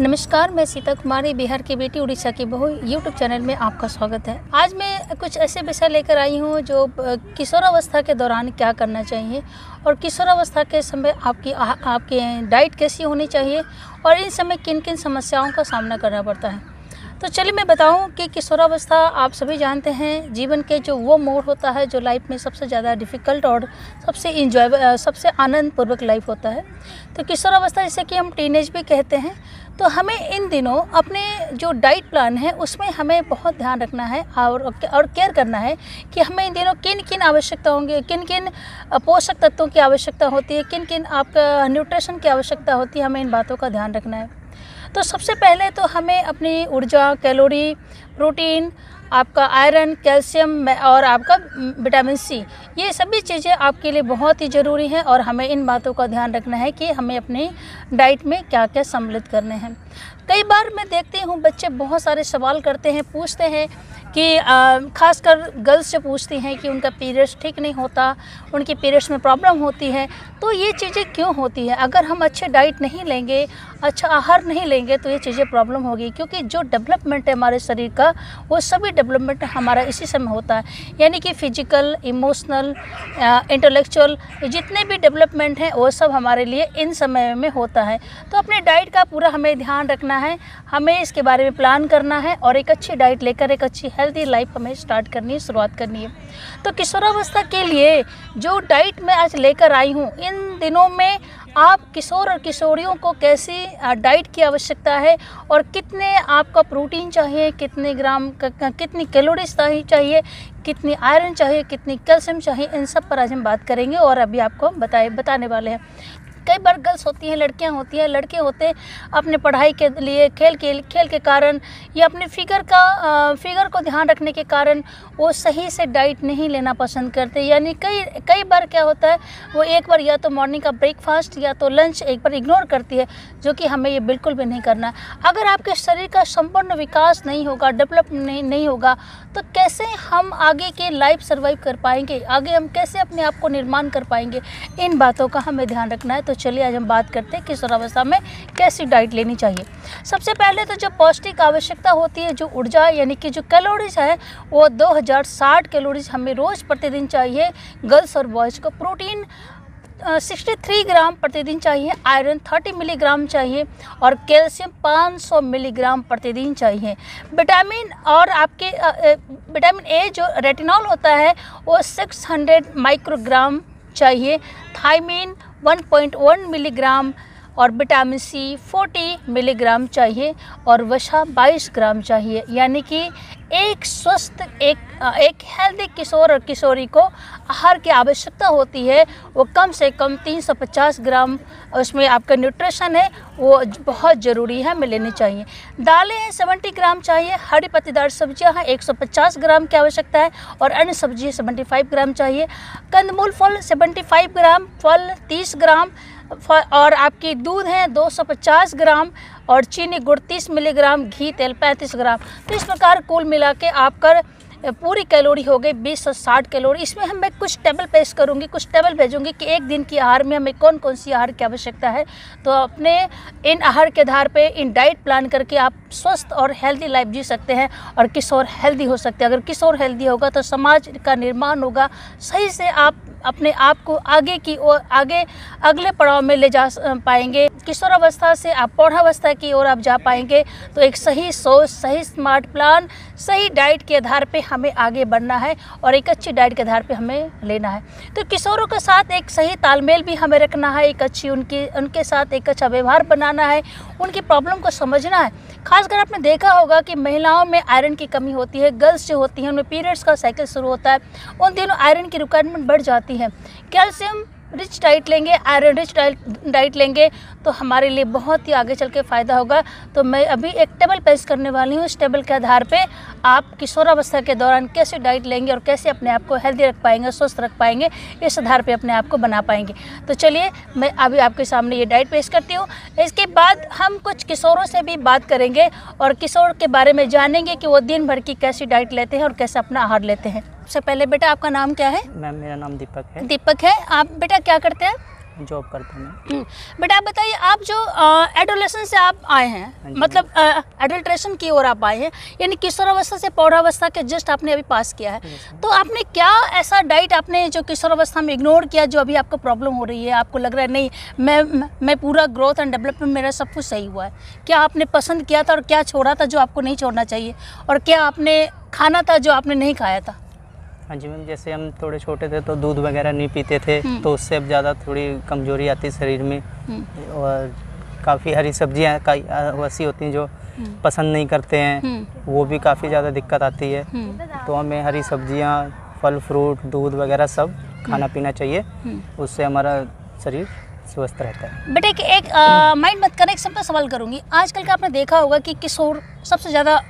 नमस्कार, मैं सीता कुमारी, बिहार की बेटी उड़ीसा की बहू यूट्यूब चैनल में आपका स्वागत है। आज मैं कुछ ऐसे विषय लेकर आई हूँ जो किशोरावस्था के दौरान क्या करना चाहिए और किशोरावस्था के समय आपकी डाइट कैसी होनी चाहिए और इन समय किन किन समस्याओं का सामना करना पड़ता है। तो चलिए मैं बताऊं कि किशोरावस्था आप सभी जानते हैं जीवन के जो वो मोड़ होता है जो लाइफ में सबसे ज़्यादा डिफ़िकल्ट और सबसे आनंदपूर्वक लाइफ होता है। तो किशोरावस्था जिसे कि हम टीनेज भी कहते हैं, तो हमें इन दिनों अपने जो डाइट प्लान है उसमें हमें बहुत ध्यान रखना है और केयर करना है कि हमें इन दिनों किन किन आवश्यकता होंगे, किन किन पोषक तत्वों की आवश्यकता होती है, किन किन आपका न्यूट्रिशन की आवश्यकता होती है, हमें इन बातों का ध्यान रखना है। तो सबसे पहले तो हमें अपनी ऊर्जा, कैलोरी, प्रोटीन, आपका आयरन, कैल्शियम और आपका विटामिन सी, ये सभी चीज़ें आपके लिए बहुत ही ज़रूरी हैं और हमें इन बातों का ध्यान रखना है कि हमें अपनी डाइट में क्या क्या सम्मिलित करने हैं। कई बार मैं देखती हूँ बच्चे बहुत सारे सवाल करते हैं, पूछते हैं कि खासकर गर्ल्स से पूछती हैं कि उनका पीरियड्स ठीक नहीं होता, उनकी पीरियड्स में प्रॉब्लम होती है। तो ये चीज़ें क्यों होती है? अगर हम अच्छे डाइट नहीं लेंगे, अच्छा आहार नहीं लेंगे तो ये चीज़ें प्रॉब्लम होगी, क्योंकि जो डेवलपमेंट है हमारे शरीर का वो सभी डेवलपमेंट हमारा इसी समय होता है। यानी कि फिजिकल, इमोशनल, इंटेलेक्चुअल, जितने भी डेवलपमेंट हैं वो सब हमारे लिए इन समय में होता है। तो अपने डाइट का पूरा हमें ध्यान रखना है, हमें इसके बारे में प्लान करना है और एक अच्छी डाइट लेकर एक अच्छी हेल्दी लाइफ हमें स्टार्ट करनी है, शुरुआत करनी है। तो किशोरावस्था के लिए जो डाइट मैं आज लेकर आई हूँ, इन दिनों में आप किशोर और किशोरियों को कैसी डाइट की आवश्यकता है और कितने आपका प्रोटीन चाहिए, कितने ग्राम कितनी कैलोरीज चाहिए, कितनी आयरन चाहिए, कितनी कैल्शियम चाहिए, इन सब पर आज हम बात करेंगे और अभी आपको बताने वाले हैं। कई बार गर्ल्स होती हैं, लड़कियां होती हैं, लड़के होते हैं अपने पढ़ाई के लिए खेल के कारण या अपने फिगर को ध्यान रखने के कारण वो सही से डाइट नहीं लेना पसंद करते। यानी कई बार क्या होता है, वो एक बार या तो मॉर्निंग का ब्रेकफास्ट या तो लंच एक बार इग्नोर करती है, जो कि हमें ये बिल्कुल भी नहीं करना। अगर आपके शरीर का संपूर्ण विकास नहीं होगा, डेवलप नहीं होगा, तो कैसे हम आगे के लाइफ सर्वाइव कर पाएंगे, आगे हम कैसे अपने आप को निर्माण कर पाएंगे, इन बातों का हमें ध्यान रखना है। तो चलिए आज हम बात करते हैं किशोरावस्था में कैसी डाइट लेनी चाहिए। सबसे पहले तो जो पौष्टिक आवश्यकता होती है, जो ऊर्जा यानी कि जो कैलोरीज है, वो 2060 कैलोरीज हमें रोज़ प्रतिदिन चाहिए गर्ल्स और बॉयज़ को। प्रोटीन 63 ग्राम प्रतिदिन चाहिए, आयरन 30 मिलीग्राम चाहिए और कैल्शियम 500 मिलीग्राम प्रतिदिन चाहिए। विटामिन और आपके विटामिन ए जो रेटिनॉल होता है वो 600 माइक्रोग्राम चाहिए, थायमीन 1.1 मिलीग्राम और विटामिन सी 40 मिलीग्राम चाहिए और वसा 22 ग्राम चाहिए। यानी कि एक स्वस्थ एक हेल्दी किशोर और किशोरी को आहार की आवश्यकता होती है वो कम से कम 350 ग्राम, उसमें आपका न्यूट्रिशन है वो बहुत ज़रूरी है, हमें लेनी चाहिए। दालें हैं 70 ग्राम चाहिए, हरी पत्तेदार सब्जियां हैं 150 ग्राम की आवश्यकता है और अन्य सब्जी 75 ग्राम चाहिए। कंदमूल फल 75 ग्राम, फल 30 ग्राम और आपकी दूध है 250 ग्राम और चीनी गुड़ 30 मिलीग्राम, घी तेल 35 ग्राम। तो इस प्रकार कुल मिला के आपका पूरी कैलोरी हो गई 2060 कैलोरी। इसमें हम मैं कुछ टेबल पेश करूंगी, कुछ टेबल भेजूंगी कि एक दिन की आहार में हमें कौन कौन सी आहार की आवश्यकता है। तो अपने इन आहार के आधार पे इन डाइट प्लान करके आप स्वस्थ और हेल्दी लाइफ जी सकते हैं और किशोर हेल्दी हो सकते हैं। अगर किशोर हेल्दी होगा तो समाज का निर्माण होगा, सही से आप अपने आप को आगे की ओर अगले पड़ाव में ले जा पाएंगे। किशोरावस्था से आप प्रौढ़ावस्था की ओर आप जा पाएंगे। तो एक सही सोच, सही स्मार्ट प्लान, सही डाइट के आधार पे हमें आगे बढ़ना है और एक अच्छी डाइट के आधार पे हमें लेना है। तो किशोरों के साथ एक सही तालमेल भी हमें रखना है, एक अच्छी उनके साथ एक अच्छा व्यवहार बनाना है, उनकी प्रॉब्लम को समझना है। खासकर आपने देखा होगा कि महिलाओं में आयरन की कमी होती है, गर्ल्स जो होती हैं उनमें पीरियड्स का साइकिल शुरू होता है, उन दिनों आयरन की रिक्वायरमेंट बढ़ जाती है। कैल्शियम रिच डाइट लेंगे, आयरन रिच डाइट लेंगे तो हमारे लिए बहुत ही आगे चल के फ़ायदा होगा। तो मैं अभी एक टेबल पेश करने वाली हूँ। इस टेबल के आधार पे आप किशोरावस्था के दौरान कैसे डाइट लेंगे और कैसे अपने आप को हेल्दी रख पाएंगे, स्वस्थ रख पाएंगे, इस आधार पे अपने आप को बना पाएंगे। तो चलिए मैं अभी आपके सामने ये डाइट पेश करती हूँ। इसके बाद हम कुछ किशोरों से भी बात करेंगे और किशोर के बारे में जानेंगे कि वो दिन भर की कैसी डाइट लेते हैं और कैसे अपना आहार लेते हैं। सबसे पहले बेटा आपका नाम क्या है? मैम मेरा नाम दीपक है। दीपक है। आप बेटा क्या करते हैं? जॉब करता हूँ। बेटा आप बताइए, आप जो एडोलेशन से आप आए हैं, मतलब एडल्ट्रेशन की ओर आप आए हैं, यानी किशोरावस्था से पौरावस्था के जस्ट आपने अभी पास किया है, तो आपने क्या ऐसा डाइट आपने जो किशोरावस्था में इग्नोर किया जो अभी आपको प्रॉब्लम हो रही है, आपको लग रहा है नहीं मैं पूरा ग्रोथ एंड डेवलपमेंट मेरा सब कुछ सही हुआ है? क्या आपने पसंद किया था और क्या छोड़ा था जो आपको नहीं छोड़ना चाहिए, और क्या आपने खाना था जो आपने नहीं खाया था? हाँ जी मैम, जैसे हम थोड़े छोटे थे तो दूध वगैरह नहीं पीते थे, तो उससे अब ज़्यादा थोड़ी कमजोरी आती है शरीर में, और काफ़ी हरी सब्जियाँ ऐसी होती हैं जो पसंद नहीं करते हैं, वो भी काफ़ी ज़्यादा दिक्कत आती है। तो हमें हरी सब्जियाँ, फल फ्रूट, दूध वगैरह सब खाना पीना चाहिए, उससे हमारा शरीर स्वस्थ रहता है। बेटे एक माइंड मत करना, एक सिंपल सवाल करूँगी। आजकल का आपने देखा होगा कि किशोर सबसे ज़्यादा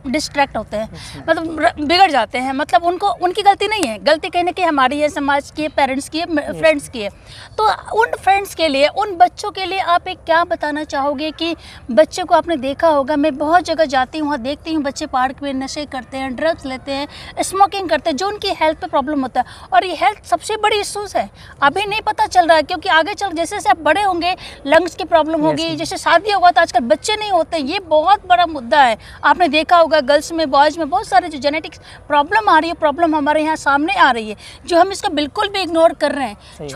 डिस्ट्रैक्ट होते हैं, मतलब बिगड़ जाते हैं, मतलब उनकी गलती नहीं है, गलती कहीं ना कहीं हमारी है, समाज की है, पेरेंट्स की है, फ्रेंड्स की है। तो उन फ्रेंड्स के लिए, उन बच्चों के लिए आप एक क्या बताना चाहोगे कि बच्चे को आपने देखा होगा, मैं बहुत जगह जाती हूँ, वहाँ देखती हूँ बच्चे पार्क में नशे करते हैं, ड्रग्स लेते हैं, स्मोकिंग करते हैं, जो उनकी हेल्थ पे प्रॉब्लम होता है, और ये हेल्थ सबसे बड़ी इशूज़ है, अभी नहीं पता चल रहा है, क्योंकि आगे चल जैसे जैसे आप बड़े होंगे लंग्स की प्रॉब्लम होगी, जैसे शादी होगा तो आजकल बच्चे नहीं होते, ये बहुत बड़ा मुद्दा है। आपने देखा होगा गर्ल्स में, बॉयज़ में बहुत सारे जो जेनेटिक्स प्रॉब्लम आ रही है, प्रॉब्लम हमारे यहाँ सामने आ रही है, जो हम इसका बिल्कुल भी इग्नोर कर रहे हैं।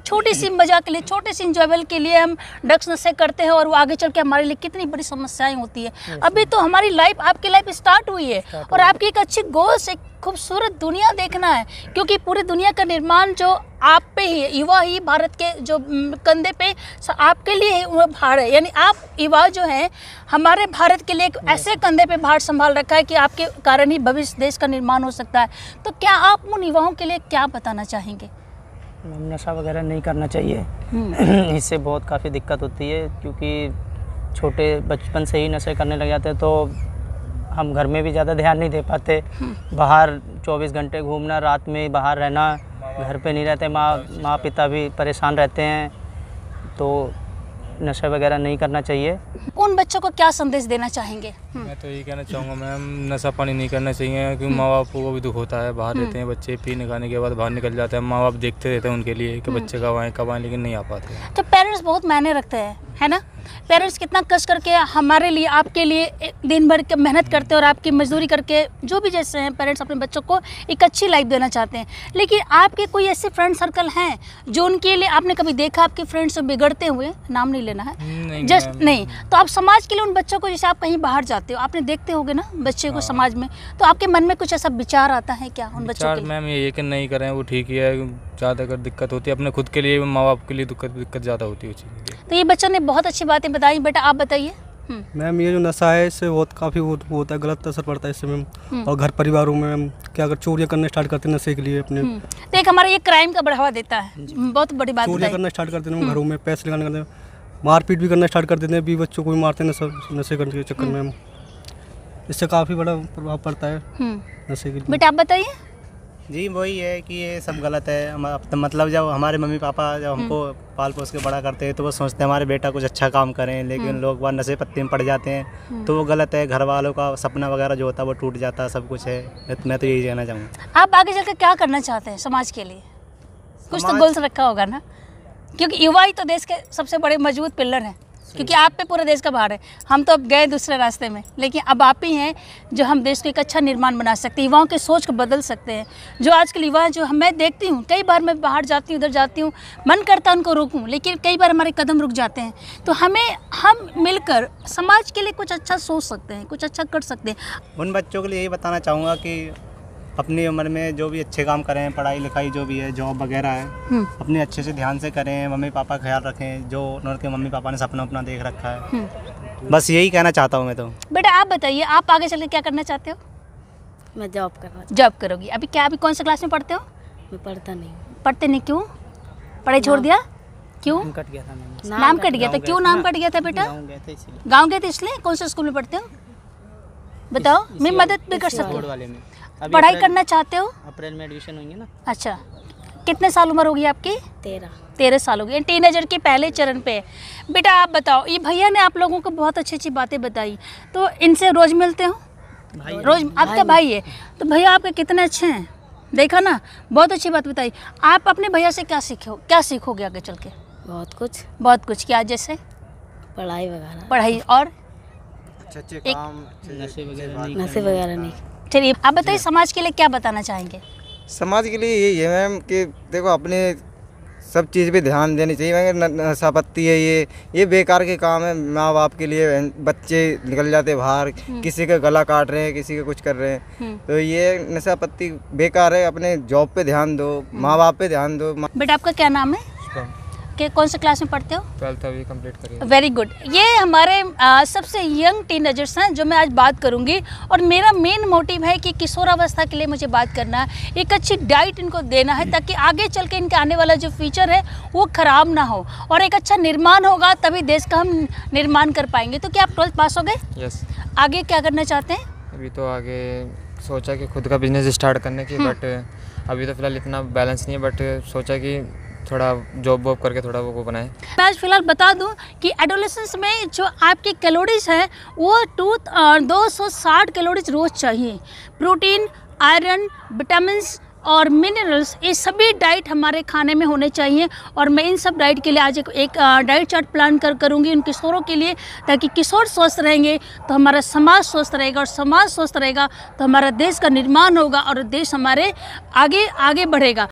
छोटी सी मजाक के लिए, छोटी सी इंजॉयबल के लिए हम ड्रग्स नशे करते हैं, और वो आगे चल के हमारे लिए कितनी बड़ी समस्याएं होती है। अभी तो हमारी लाइफ, आपकी लाइफ स्टार्ट हुई है, और आपकी एक अच्छी गोल्स, एक खूबसूरत दुनिया देखना है, क्योंकि पूरी दुनिया का निर्माण जो आप पे ही, युवा ही भारत के जो कंधे पे आपके लिए भार है, यानी आप युवा जो हैं हमारे भारत के लिए एक ऐसे कंधे पे भार संभाल रखा है कि आपके कारण ही भविष्य देश का निर्माण हो सकता है। तो क्या आप उन युवाओं के लिए क्या बताना चाहेंगे? नशा वगैरह नहीं करना चाहिए, इससे बहुत काफ़ी दिक्कत होती है, क्योंकि छोटे बचपन से ही नशे करने लग जाते हैं तो हम घर में भी ज़्यादा ध्यान नहीं दे पाते। बाहर 24 घंटे घूमना, रात में बाहर रहना, घर पे नहीं रहते, माँ पिता भी परेशान रहते हैं, तो नशा वगैरह नहीं करना चाहिए। उन बच्चों को क्या संदेश देना चाहेंगे? मैं तो यही कहना चाहूँगा मैम, नशा पानी नहीं करना चाहिए, क्योंकि माँ बाप को भी दुख होता है, बाहर रहते हैं बच्चे, पीने खाने के बाद बाहर निकल जाते हैं, माँ बाप देखते रहते हैं उनके लिए कि बच्चे कब आएँ, लेकिन नहीं आ पाते। तो पेरेंट्स बहुत मायने रखते हैं, है ना? पेरेंट्स कितना कष्ट करके हमारे लिए, आपके लिए दिन भर के मेहनत करते हैं, और आपकी मजदूरी करके, जो भी जैसे हैं पेरेंट्स अपने बच्चों को एक अच्छी लाइफ देना चाहते हैं। लेकिन आपके कोई ऐसे फ्रेंड सर्कल हैं जो उनके लिए आपने कभी देखा आपके फ्रेंड्स बिगड़ते हुए? नाम नहीं लेना है, जस्ट नहीं। तो आप समाज के लिए उन बच्चों को, जैसे आप कहीं बाहर जाते हो, आपने देखते होगे ना बच्चे को समाज में, तो आपके मन में कुछ ऐसा विचार आता है क्या उन बच्चों के लिए? मैम ये कि नहीं करें, वो ठीक ही है, ज़्यादा अगर दिक्कत होती है अपने खुद के लिए, माँ बाप के लिए दिक्कत ज़्यादा होती है। तो ये बच्चों ने बहुत अच्छी बातें बताई। बेटा आप बताइए। मैम ये जो नशा है इससे बहुत काफ़ी वो होता है, गलत असर पड़ता है इससे मैम, और घर परिवारों में मैम क्या अगर चोरियाँ करने स्टार्ट करते हैं नशे के लिए अपने, तो एक हमारा ये क्राइम का बढ़ावा देता है, बहुत बड़ी बात। चोरियाँ करना स्टार्ट करते हैं घरों में, पैसे लगाने करते हैं, मारपीट भी करना स्टार्ट कर देते हैं, भी बच्चों को भी मारते हैं नशे करने के चक्कर में। इससे काफ़ी बड़ा प्रभाव पड़ता है नशे के लिए। बेटा आप बताइए। जी वही है कि ये सब गलत है। मतलब जब हमारे मम्मी पापा जब हमको पाल पोस के बड़ा करते हैं तो वो सोचते हैं हमारे बेटा कुछ अच्छा काम करें, लेकिन लोग बार नशे पत्ते में पड़ जाते हैं, तो वो गलत है। घर वालों का सपना वगैरह जो होता है वो टूट जाता है, सब कुछ है। मैं तो यही कहना चाहूँगा। आप आगे चलकर क्या करना चाहते हैं समाज के लिए? कुछ तो गोल्स रखा होगा ना, क्योंकि युवा ही तो देश के सबसे बड़े मजबूत पिलर हैं, क्योंकि आप पे पूरे देश का भार है। हम तो अब गए दूसरे रास्ते में, लेकिन अब आप ही हैं जो हम देश को एक अच्छा निर्माण बना सकते हैं, युवाओं की सोच को बदल सकते हैं। जो आजकल युवा जो मैं देखती हूँ, कई बार मैं बाहर जाती हूँ, उधर जाती हूँ, मन करता है उनको रोकूँ, लेकिन कई बार हमारे कदम रुक जाते हैं। तो हम मिलकर समाज के लिए कुछ अच्छा सोच सकते हैं, कुछ अच्छा कर सकते हैं। उन बच्चों के लिए यही बताना चाहूँगा कि अपनी उम्र में जो भी अच्छे काम करें, पढ़ाई लिखाई जो भी है, जॉब वगैरह है, अपने अच्छे से ध्यान से करें, मम्मी पापा का ख्याल रखें, जो उनके मम्मी पापा ने सपना अपना देख रखा है। बस यही कहना चाहता हूँ मैं तो। बेटा आप बताइए, आप आगे चल के क्या करना चाहते हो? मैं जॉब कर रहा हूँ। जॉब करोगी? अभी कौन से क्लास में पढ़ते हो? मैं पढ़ता नहीं। पढ़ते नहीं? क्यों पढ़ाई छोड़ दिया? क्यों? नाम कट गया था मैम। नाम कट गया था? क्यों नाम कट गया था बेटा? गाँव गए थे इसलिए? कौन से स्कूल में पढ़ते हो बताओ, मैं मदद भी कर सकती हूँ। पढ़ाई करना चाहते हो? अप्रैल में एडमिशन होंगे ना। अच्छा, कितने साल उम्र होगी आपकी? 13 साल होगी, टीनेजर के पहले चरण पे। बेटा आप बताओ, ये भैया ने आप लोगों को बहुत अच्छी अच्छी बातें बताई, तो इनसे रोज़ मिलते हो? रोज़? आपका भाई है तो भैया आपके कितने अच्छे हैं, देखा ना, बहुत अच्छी बात बताई। आप अपने भैया से क्या सीखोगे आगे चल के? बहुत कुछ, बहुत कुछ किया, जैसे पढ़ाई वगैरह, पढ़ाई और अच्छे एक काम, नशे वगैरह नहीं नशे वगैरह नहीं। चलिए आप बताइए समाज के लिए क्या बताना चाहेंगे? समाज के लिए यही है मैम कि देखो अपने सब चीज़ पे ध्यान देनी चाहिए मैम। नशा पत्ती है ये बेकार के काम है। माँ बाप के लिए बच्चे निकल जाते बाहर, किसी का गला काट रहे हैं, किसी का कुछ कर रहे हैं, तो ये नशा पत्ती बेकार है। अपने जॉब पे ध्यान दो, माँ बाप पे ध्यान दो। बेटा आपका क्या नाम है? कि कौन से क्लास में पढ़ते हो? 12th अभी कंप्लीट करी। Very good. ये हमारे सबसे यंग टीनेजर्स हैं जो मैं आज बात करूंगी, और मेरा मेन मोटिव है कि किशोरावस्था के लिए मुझे बात करना है, एक अच्छी डाइट इनको देना है ताकि आगे चल के इनके आने वाला जो फ्यूचर है वो ख़राब ना हो, और एक अच्छा निर्माण होगा तभी देश का हम निर्माण कर पाएंगे। तो क्या आप 12th पास हो गए? यस। आगे क्या करना चाहते हैं? अभी तो आगे सोचा कि खुद का बिजनेस स्टार्ट करने की, बट अभी तो फिलहाल इतना बैलेंस नहीं है, बट सोचा कि थोड़ा जॉब वॉब करके थोड़ा वो बनाए। मैं आज फिलहाल बता दूं कि एडोलेसेंस में जो आपकी कैलोरीज है वो 260 कैलोरीज रोज़ चाहिए। प्रोटीन, आयरन, विटामिन्स और मिनरल्स, ये सभी डाइट हमारे खाने में होने चाहिए, और मैं इन सब डाइट के लिए आज एक डाइट चार्ट प्लान करूँगी उन किशोरों के लिए, ताकि किशोर स्वस्थ रहेंगे तो हमारा समाज स्वस्थ रहेगा, और समाज स्वस्थ रहेगा तो हमारा देश का निर्माण होगा और देश हमारे आगे बढ़ेगा।